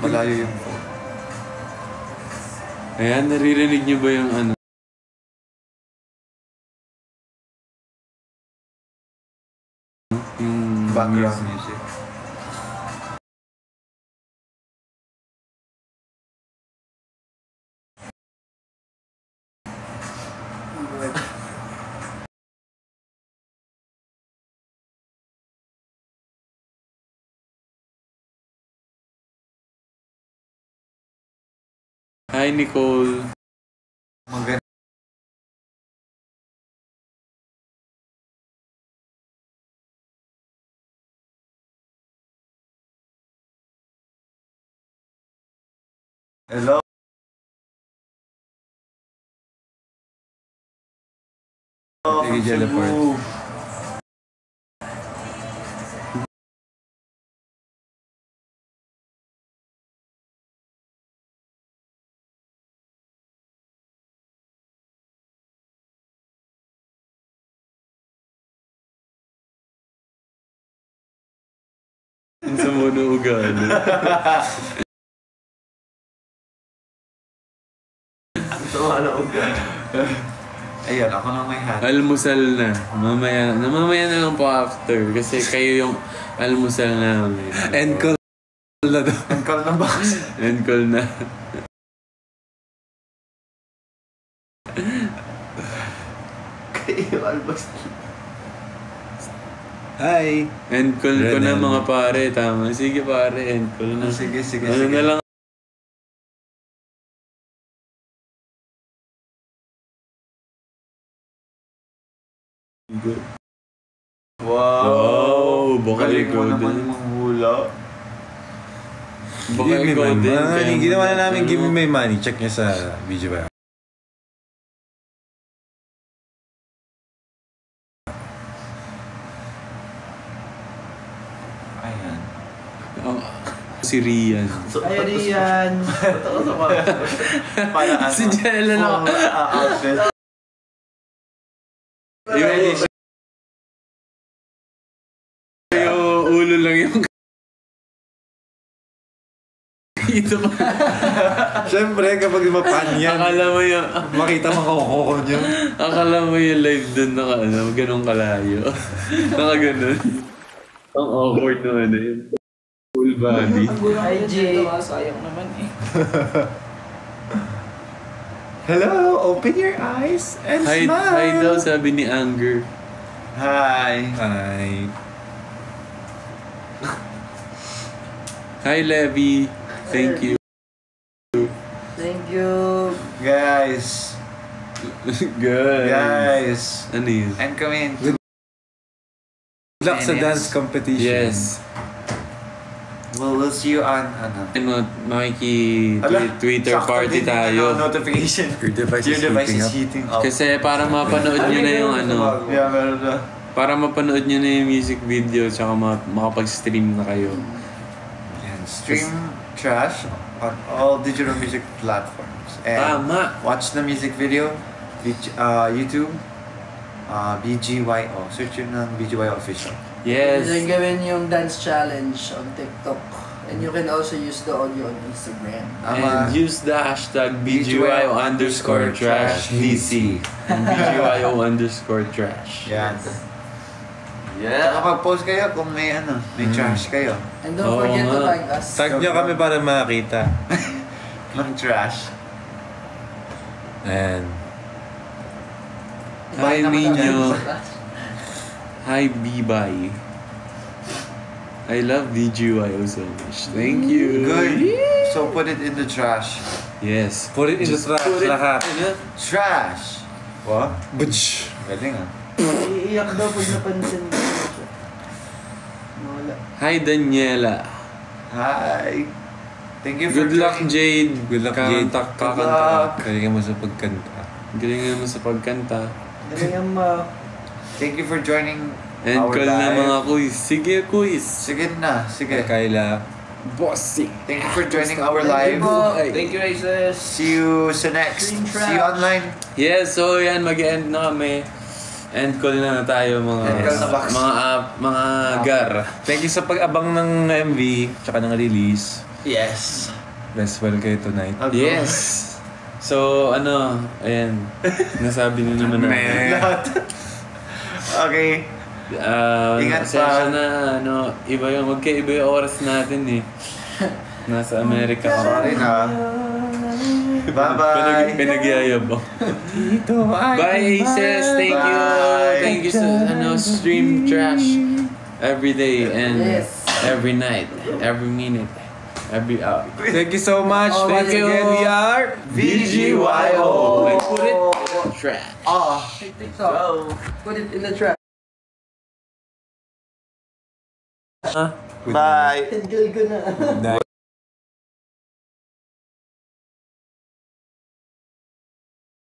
Malayo yung phone. Ayan, naririnig niyo ba yung ano? Yung background music. Hi, Nicole. Maganda. Hello. Sige, Jellyport. Sa mono ugali. Ayun, ako na may hat. Almusal na. Mamaya na lang po after. Kasi kayo yung almusal namin. End call na daw. End call na ba? End call na. Kayo, almost. Hi. End call ko na mga pare. Tama. Sige pare, end call na. Sige. Ano na lang. Wow! Baka ikaw mo naman din. manghula. Baka ikaw din. Ginawa na namin Give Me My Money. Check niya sa video ba. Ayan. Si Rian. Ay, Rian. Totoo ba? Para ano? Si Jella na. Outfit. Yung ulo lang yung ito pa. Siyempre, kapag mapan yan, Akala mo yung makita makakoko niyo. akala mo yung live dun ganun kalayo. Ganun. Ang awkward naman yun. Full body. Ay, Jay. Sayang naman eh. Hello, open your eyes and Hi smile. daw sabi ni Anger. Hi. Hi. Hi Levi. Thank you. Thank you. Guys. Good. Guys. Ano yun? And come in. Good luck sa Minutes. dance competition. Yes. We'll see you on ano. Twitter sakto party din yung, tayo. Notification. Your device is heating up. Kasi para mapanood nyo na yung ano. Yeah, meron na. Para mapanood nyo na yung music video tsaka makapag-stream na kayo. Yan. Stream Trash on all digital music platforms. And Tama. watch the music video. YouTube. BGYO. Search yun ng BGYO official. Yes. Then gawin yung dance challenge on TikTok. And you can also use the audio on Instagram. And use the hashtag BGYO_TrashVC. BGYO_trash. Yan. Yeah. Saka mag-post kayo kung may may trash kayo. And don't forget to tag us. Tag niyo kami para makita. Ng trash. And Hi Nino. Hi B-Bye. I love BGYO so much. Thank you. Good. So put it in the trash. Yes. put it in the trash lahat. Trash! What? Butch. Galing Iiyak daw pag napansin mo siya. Wala. Hi Daniela. Hi! Thank you for Good luck joining. Jade. Good luck, Jade. Kakanta. Galingan mo sa pagkanta. Galingan mo sa pagkanta. Galingan mo. Thank you for joining And our call na live. mga quiz. Sige quiz. Sige na, sige. Kayla. Bossing. Thank you for joining our live. Thank you, Raises. See you sa next. Stream See you online. Yes, so yan, mag-end na kami. end call na tayo End call na box. mga gar. Thank you sa pag-abang ng MV, tsaka ng release. Yes. Rest well kayo tonight. Yes. So, ayan. Nasabi na naman natin. Lahat. Okay. Ingat pasensya pa. na, magkaiba yung oras natin eh. Nasa Amerika ka. Sorry na. Bye-bye. Pinagyayabang. Bye, Aces. Thank you. Bye. Thank you sa Stream Trash every day and Yes. every night, every minute, every hour. Thank you so much. Oh, Thank you again. We are VGYO. I put it in the trash. TikTok. Put it in the trap. Bye. Enjoy ko na.